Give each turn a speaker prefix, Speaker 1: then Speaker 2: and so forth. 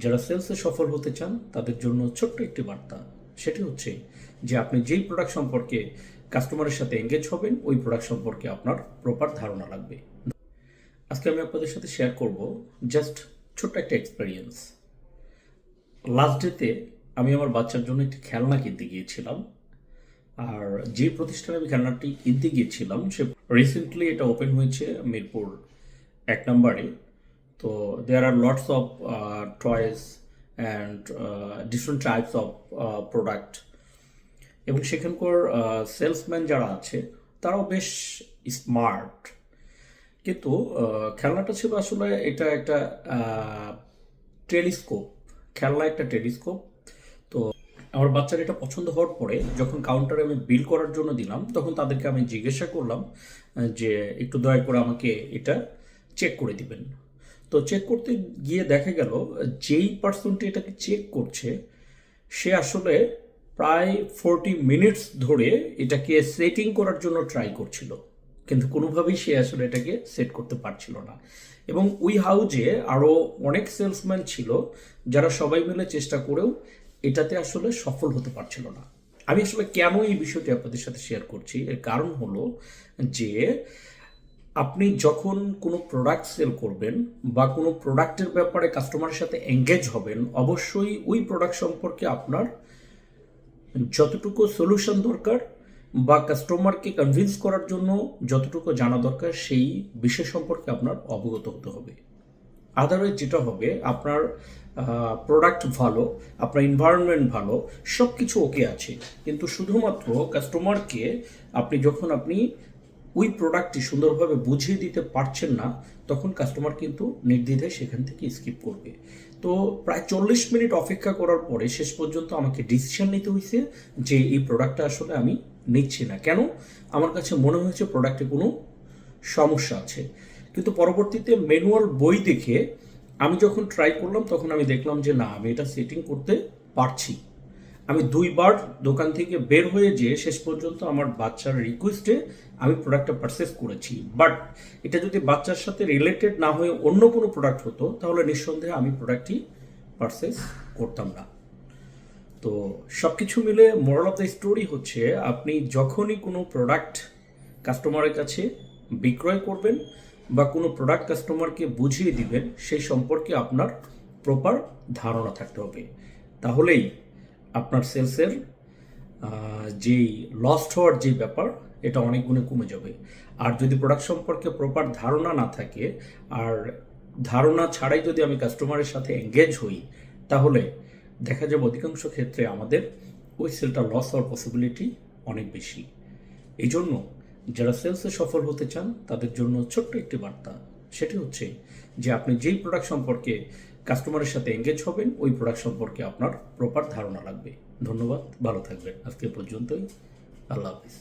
Speaker 1: যারা সেলসে সফল হতে চান তাদের জন্য ছোট্ট একটি বার্তা, সেটি হচ্ছে যে আপনি যেই প্রোডাক্ট সম্পর্কে কাস্টমারের সাথে এঙ্গেজ হবেন ওই প্রোডাক্ট সম্পর্কে আপনার প্রপার ধারণা লাগবে। আজকে আমি আপনাদের সাথে শেয়ার করব জাস্ট ছোট্ট একটা এক্সপেরিয়েন্স। লাস্ট ডেতে আমি আমার বাচ্চার জন্য একটি খেলনা কিনতে গিয়েছিলাম। আর যে প্রতিষ্ঠানে আমি খেলনাটি কিনতে গিয়েছিলাম সে রিসেন্টলি এটা ওপেন হয়েছে মিরপুর 1 নম্বরে। তো there are lots of toys and different types of product, এবং সেখানকার সেলসম্যান যারা আছে তারাও বেশ স্মার্ট। কিন্তু খেলনাটা ছিল আসলে এটা একটা টেলিস্কোপ, খেলনা একটা টেলিস্কোপ। তো আমার বাচ্চার এটা পছন্দ হওয়ার পরে যখন কাউন্টারে আমি বিল করার জন্য দিলাম তখন তাদেরকে আমি জিজ্ঞাসা করলাম যে একটু দয়া করে আমাকে এটা চেক করে দিবেন। তো চেক করতে গিয়ে দেখা গেল যেই পার্সনটি এটাকে চেক করছে সে আসলে প্রায় 40 মিনিটস ধরে এটাকে সেটিং করার জন্য ট্রাই করছিল, কিন্তু কোনোভাবেই সে আসলে এটাকে সেট করতে পারছিল না। এবং ওই হাউজে আরও অনেক সেলসম্যান ছিল যারা সবাই মিলে চেষ্টা করেও এটাতে আসলে সফল হতে পারছিল না। আমি আসলে কেন এই বিষয়টি আপনাদের সাথে শেয়ার করছি, এর কারণ হলো যে আপনি যখন কোনো প্রোডাক্ট সেল করবেন বা কোনো প্রোডাক্টের ব্যাপারে কাস্টমারের সাথে এঙ্গেজ হবেন, অবশ্যই ওই প্রোডাক্ট সম্পর্কে আপনার যতটুকু সলিউশন দরকার বা কাস্টমারকে কনভিন্স করার জন্য যতটুকু জানা দরকার সেই বিষয় সম্পর্কে আপনার অবগত হতে হবে। আদারওয়াইজ যেটা হবে, আপনার প্রোডাক্ট ভালো, আপনার এনভায়রনমেন্ট ভালো, সব কিছু ওকে আছে, কিন্তু শুধুমাত্র কাস্টমারকে আপনি ওই প্রোডাক্টটি সুন্দরভাবে বুঝিয়ে দিতে পারছেন না, তখন কাস্টমার কিন্তু নির্দ্বিধায় সেখান থেকে স্কিপ করবে। তো প্রায় 40 মিনিট অপেক্ষা করার পরে শেষ পর্যন্ত আমাকে ডিসিশন নিতে হয়েছে যে এই প্রোডাক্টটা আসলে আমি নিচ্ছি না। কেন? আমার কাছে মনে হয়েছে প্রোডাক্টে কোনো সমস্যা আছে। কিন্তু পরবর্তীতে ম্যানুয়াল বই দেখে আমি যখন ট্রাই করলাম তখন আমি দেখলাম যে না, আমি এটা সেটিং করতে পারছি। আমি 2বার দোকান থেকে বের হয়ে যেয়ে শেষ পর্যন্ত আমার বাচ্চার রিকোয়েস্টে আমি প্রোডাক্টটা পারচেস করেছি। বাট এটা যদি বাচ্চার সাথে রিলেটেড না হয়ে অন্য কোনো প্রোডাক্ট হতো তাহলে নিঃসন্দেহে আমি প্রোডাক্টটি পারচেস করতাম না। তো সব কিছু মিলে মোরাল অফ দ্য স্টোরি হচ্ছে, আপনি যখনই কোনো প্রোডাক্ট কাস্টমারের কাছে বিক্রয় করবেন বা কোনো প্রোডাক্ট কাস্টমারকে বুঝিয়ে দিবেন সেই সম্পর্কে আপনার প্রপার ধারণা থাকতে হবে। তাহলেই আপনার সেলসের যেই লস্ট হওয়ার যে ব্যাপার এটা অনেক গুণে কমে যাবে। আর যদি প্রোডাক্ট সম্পর্কে প্রপার ধারণা না থাকে আর ধারণা ছাড়াই যদি আমি কাস্টমারের সাথে এঙ্গেজ হই, তাহলে দেখা যাবে অধিকাংশ ক্ষেত্রে আমাদের ওই সেলটা লস হওয়ার পসিবিলিটি অনেক বেশি। এই জন্য যারা সেলসে সফল হতে চান তাদের জন্য ছোট্ট একটি বার্তা, সেটি হচ্ছে যে আপনি যেই প্রোডাক্ট সম্পর্কে কাস্টমারের সাথে এঙ্গেজ হবেন ওই প্রোডাক্ট সম্পর্কে আপনার প্রপার ধারণা লাগবে। ধন্যবাদ, ভালো থাকবেন। আজকে পর্যন্তই। আল্লাহ হাফিজ।